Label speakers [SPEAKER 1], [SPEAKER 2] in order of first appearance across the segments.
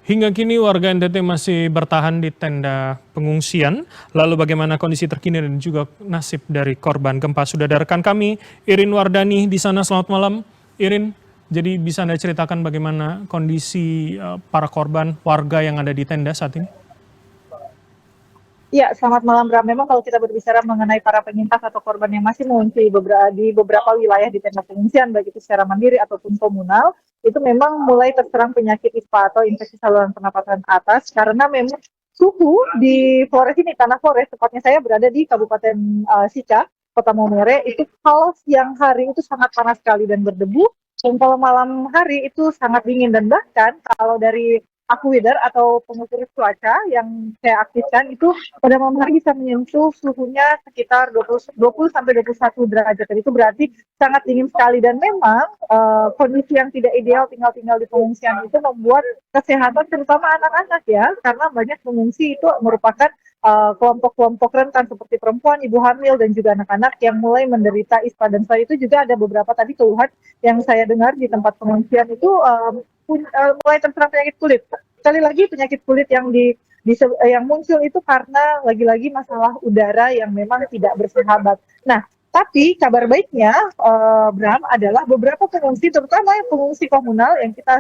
[SPEAKER 1] Hingga kini warga NTT masih bertahan di tenda pengungsian. Lalu bagaimana kondisi terkini dan juga nasib dari korban gempa? Sudah ada rekan kami, Irin Wardani di sana. Selamat malam, Irin. Jadi bisa Anda ceritakan bagaimana kondisi para korban warga yang ada di tenda saat ini?
[SPEAKER 2] Ya, selamat malam Bram. Memang kalau kita berbicara mengenai para penyintas atau korban yang masih mengungsi di beberapa wilayah di tenda pengungsian, baik itu secara mandiri ataupun komunal, itu memang mulai terserang penyakit ISPA atau infeksi saluran pernapasan atas, karena memang suhu di Flores ini, tanah Flores, tepatnya saya berada di Kabupaten Sica, Kota Maumere, itu kalau siang hari itu sangat panas sekali dan berdebu, dan kalau malam hari itu sangat dingin, dan bahkan kalau dari Aqueweather atau pengukur cuaca yang saya aktifkan itu pada malam hari bisa menyentuh suhunya sekitar 20 sampai 21 derajat. Dan itu berarti sangat dingin sekali, dan memang kondisi yang tidak ideal tinggal di pengungsian itu membuat kesehatan terutama anak-anak ya, karena banyak pengungsi itu merupakan kelompok-kelompok rentan seperti perempuan, ibu hamil, dan juga anak-anak yang mulai menderita ISPA. Dan selain itu juga ada beberapa tadi keluhan yang saya dengar di tempat pengungsian itu mulai terserang penyakit kulit. Sekali lagi penyakit kulit yang muncul itu karena lagi-lagi masalah udara yang memang tidak bersahabat. Nah, tapi kabar baiknya, Bram, adalah beberapa pengungsi, terutama yang pengungsi komunal yang kita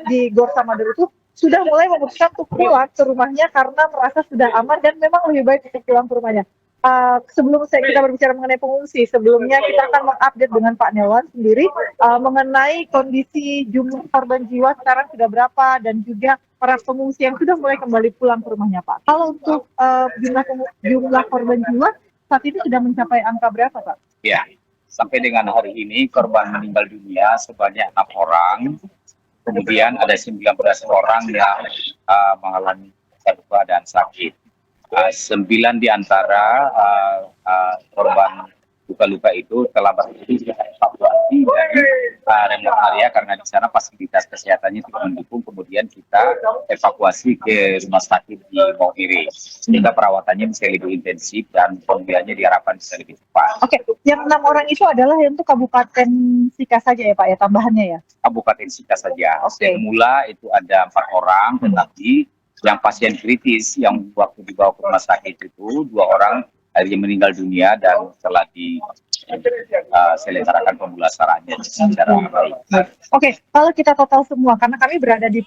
[SPEAKER 2] di Gor Samador itu sudah mulai memutuskan untuk pulang ke rumahnya karena merasa sudah aman dan memang lebih baik untuk pulang ke rumahnya. Sebelum kita berbicara mengenai pengungsi, sebelumnya kita akan mengupdate dengan Pak Nelwan sendiri mengenai kondisi jumlah korban jiwa sekarang sudah berapa dan juga para pengungsi yang sudah mulai kembali pulang ke rumahnya, Pak. Kalau untuk jumlah korban jiwa saat ini sudah mencapai angka berapa, Pak?
[SPEAKER 3] Ya, sampai dengan hari ini korban meninggal dunia sebanyak 6 orang, kemudian ada 19 orang yang mengalami luka dan sakit. 9 di antara korban luka-luka itu telah berhasil dievakuasi dari remote area karena di sana fasilitas kesehatannya tidak mendukung. Kemudian kita evakuasi ke rumah sakit di Maumere sehingga perawatannya bisa lebih intensif dan pemulihannya diharapkan bisa lebih cepat.
[SPEAKER 2] Oke, yang 6 orang itu adalah untuk Kabupaten Sika saja ya Pak ya, tambahannya ya?
[SPEAKER 3] Kabupaten Sika saja.
[SPEAKER 2] Okay.
[SPEAKER 3] Semula itu ada 4 orang, tetapi yang pasien kritis yang waktu dibawa ke rumah sakit itu 2 orang akhirnya meninggal dunia dan telah diselenggarakan pemulasarannya secara baik.
[SPEAKER 2] Oke, kalau kita total semua, karena kami berada di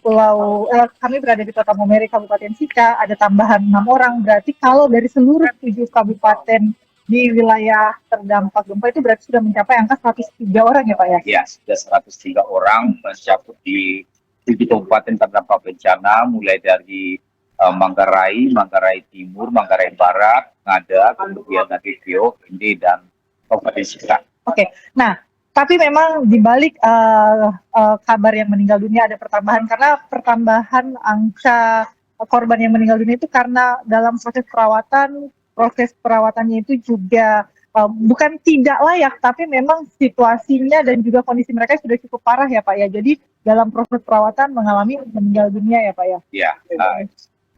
[SPEAKER 2] Kota Maumere, Kabupaten Sika, ada tambahan 6 orang, berarti kalau dari seluruh 7 kabupaten di wilayah terdampak gempa itu berarti sudah mencapai angka 103 orang ya Pak ya?
[SPEAKER 3] Ya, sudah 103 orang mencakup di 7 kabupaten terdampak bencana, mulai dari Manggarai, Manggarai Timur, Manggarai Barat, Ngada, kemudian Nagekio, Inde, dan Kabupaten Sika.
[SPEAKER 2] Oke, nah tapi memang di balik kabar yang meninggal dunia ada pertambahan, karena pertambahan angka korban yang meninggal dunia itu karena dalam proses perawatannya itu juga bukan tidak layak, tapi memang situasinya dan juga kondisi mereka sudah cukup parah ya Pak ya. Jadi dalam proses perawatan mengalami meninggal dunia ya Pak ya.
[SPEAKER 3] Ya,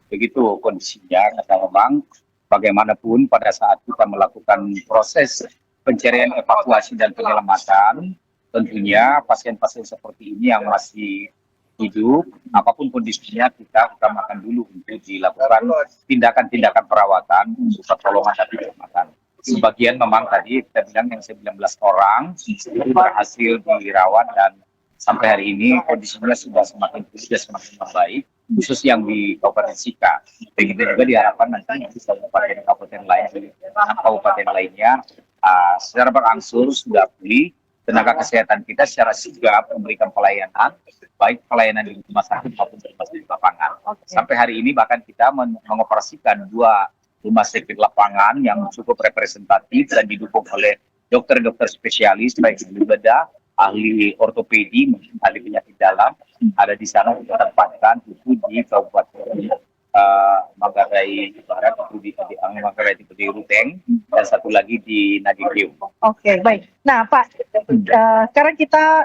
[SPEAKER 3] begitu kondisinya. Karena memang bagaimanapun pada saat kita melakukan proses pencarian, evakuasi dan penyelamatan, tentunya pasien-pasien seperti ini yang masih hidup, apapun kondisinya kita utamakan dulu untuk dilakukan tindakan-tindakan perawatan untuk pertolongan dan penyelamatan. Sebagian memang tadi kita bilang yang 19 orang berhasil dirawat dan sampai hari ini kondisinya sudah semakin membaik, khusus yang di Kabupaten Sika. Begitu juga diharapkan nanti di kabupaten lainnya secara berangsur sudah pulih. Tenaga kesehatan kita secara sigap memberikan pelayanan, baik pelayanan di rumah sakit maupun di rumah sakit lapangan. Sampai hari ini bahkan kita mengoperasikan 2 rumah sakit lapangan yang cukup representatif dan didukung oleh dokter-dokter spesialis, baik ahli bedah, ahli ortopedi, ahli penyakit dalam, ada di sana kita tempatkan itu di Kabupaten Manggarai Barat, itu di Manggarai di Ruteng, dan satu lagi di Nagekio.
[SPEAKER 2] Oke, baik. Nah Pak, sekarang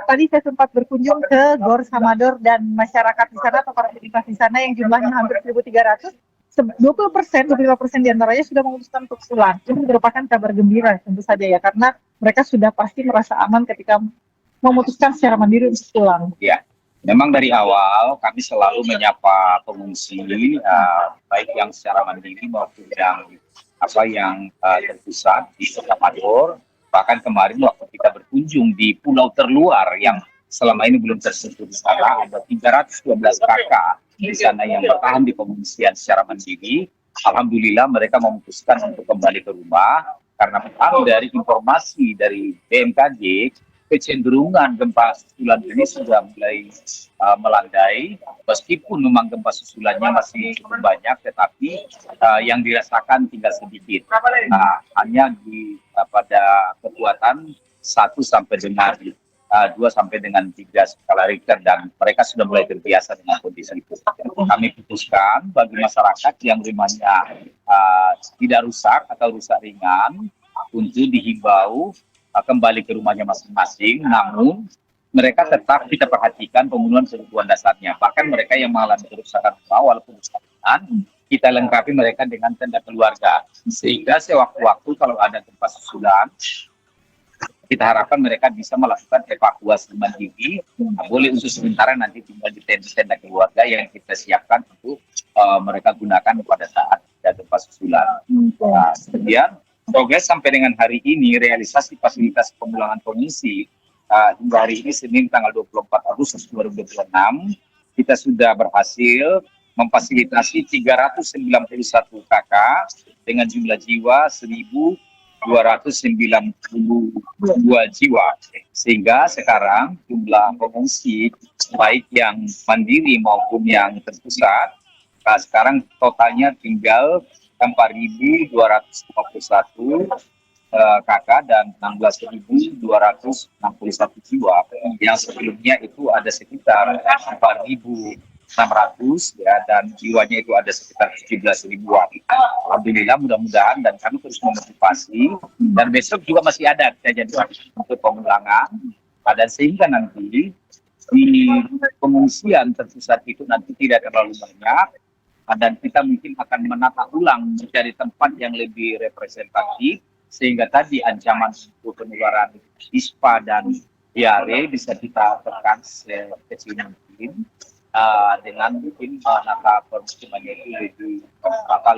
[SPEAKER 2] tadi saya sempat berkunjung ke Gor Samador dan masyarakat di sana atau para penyintas di sana yang jumlahnya hampir 1.300. 25% diantaranya sudah memutuskan untuk pulang. Ini merupakan kabar gembira tentu saja ya, karena mereka sudah pasti merasa aman ketika memutuskan secara mandiri untuk pulang.
[SPEAKER 3] Ya, Memang dari awal kami selalu menyapa pengungsi, baik yang secara mandiri maupun yang terpusat di Kota Pador. Bahkan kemarin waktu kita berkunjung di pulau terluar yang selama ini belum tersentuh di sana, ada 312 kakak di sana yang bertahan di pengungsian secara mandiri. Alhamdulillah mereka memutuskan untuk kembali ke rumah karena memang dari informasi dari BMKG kecenderungan gempa susulan ini sudah mulai melandai, meskipun memang gempa susulannya masih cukup banyak, tetapi yang dirasakan tinggal sedikit. Hanya pada kekuatan 1 sampai dengan 2 sampai dengan 3 skala Richter, dan mereka sudah mulai terbiasa dengan kondisi itu. Kami putuskan bagi masyarakat yang rumahnya tidak rusak atau rusak ringan untuk dihimbau kembali ke rumahnya masing-masing, namun mereka tetap kita perhatikan pemenuhan kebutuhan dasarnya. Bahkan mereka yang mengalami kerusakan rumah walaupun rusak ringan, kita lengkapi mereka dengan tenda keluarga, sehingga sewaktu-waktu kalau ada gempa susulan, kita harapkan mereka bisa melakukan evakuasi mandiri. Boleh untuk sementara nanti tinggal di tenda keluarga yang kita siapkan untuk mereka gunakan pada saat ada gempa susulan. Kemudian progres sampai dengan hari ini realisasi fasilitas pemulangan pengungsi hingga hari ini Senin tanggal 24 Agustus 2026 kita sudah berhasil memfasilitasi 391 kakak dengan jumlah jiwa 1.292 jiwa, sehingga sekarang jumlah pengungsi baik yang mandiri maupun yang terpusat sekarang totalnya tinggal 4.251 kakak dan 16.261 jiwa. Yang sebelumnya itu ada sekitar 4.600 ya, dan jiwanya itu ada sekitar 17 ribuan. Alhamdulillah, mudah-mudahan, dan kami terus memotivasi, dan besok juga masih ada kejadian untuk pemulangan, dan sehingga nanti di pengungsian terpusat itu nanti tidak terlalu banyak, dan kita mungkin akan menata ulang mencari tempat yang lebih representatif, sehingga tadi ancaman untuk penularan ispa dan diare bisa kita tekan sekecil mungkin, dengan mungkin menata permukimannya itu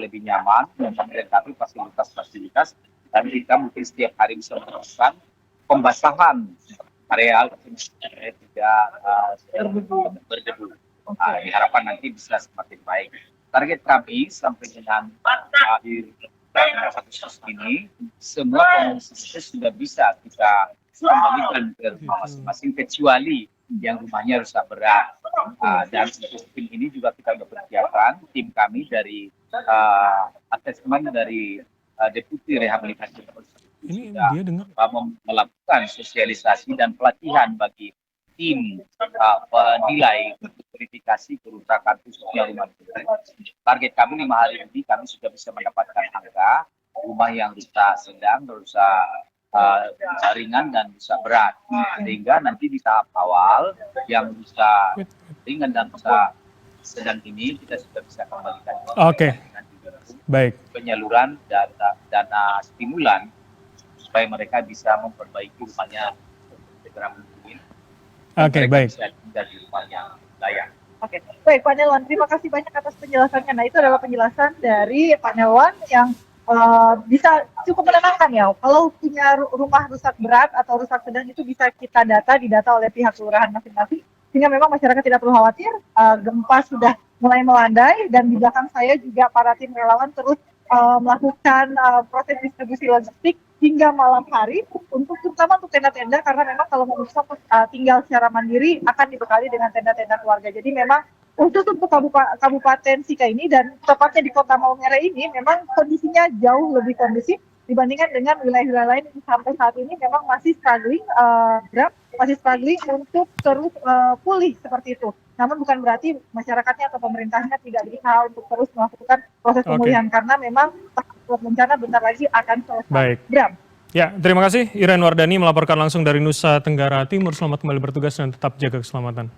[SPEAKER 3] lebih nyaman dan melengkapi fasilitas-fasilitas, dan kita mungkin setiap hari bisa melakukan pembasahan areal tidak berdebu. Diharapkan nanti bisa semakin baik. Target kami sampai dengan akhir Agustus ini, semua pengungsi sudah bisa kita kembalikan ke rumah masing-masing, kecuali yang rumahnya rusak berat. Dan untuk tim ini juga kita sudah persiapkan, tim kami dari asesmen dari Deputi Rehabilitasi
[SPEAKER 1] Ini
[SPEAKER 3] sudah
[SPEAKER 1] dia dengar.
[SPEAKER 3] melakukan sosialisasi dan pelatihan bagi tim penilai untuk verifikasi kerusakan khususnya rumah. Target kami 5 hari ini kami sudah bisa mendapatkan angka rumah yang rusak sedang, rusak ringan, dan rusak berat. Sehingga nanti di tahap awal yang rusak ringan dan rusak sedang ini kita sudah bisa kembalikan.
[SPEAKER 1] Oke. Baik.
[SPEAKER 3] Penyaluran dana stimulan supaya mereka bisa memperbaiki rumahnya segera mungkin.
[SPEAKER 1] Oke, baik.
[SPEAKER 3] Bisa tinggal di rumah yang layak.
[SPEAKER 2] Oke, baik Pak Nelwan, terima kasih banyak atas penjelasannya. Nah, itu adalah penjelasan dari Pak Nelwan yang bisa cukup menenangkan ya. Kalau punya rumah rusak berat atau rusak sedang itu bisa kita didata oleh pihak kelurahan masing-masing, sehingga memang masyarakat tidak perlu khawatir. Gempa sudah mulai melandai, dan di belakang saya juga para tim relawan terus melakukan proses distribusi logistik hingga malam hari, terutama untuk tenda-tenda, karena memang kalau mengurus tinggal secara mandiri akan dibekali dengan tenda-tenda keluarga. Jadi memang khusus untuk Kabupaten Sika ini dan tepatnya di Kota Maumere ini memang kondisinya jauh lebih kondusif dibandingkan dengan wilayah-wilayah lain yang sampai saat ini memang masih struggling untuk terus pulih seperti itu. Namun bukan berarti masyarakatnya atau pemerintahnya tidak berusaha untuk terus melakukan proses pemulihan, karena memang bencana bentar lagi akan selesai.
[SPEAKER 1] Baik.
[SPEAKER 2] Bram.
[SPEAKER 1] Ya, terima kasih Irene Wardani melaporkan langsung dari Nusa Tenggara Timur. Selamat kembali bertugas dan tetap jaga keselamatan.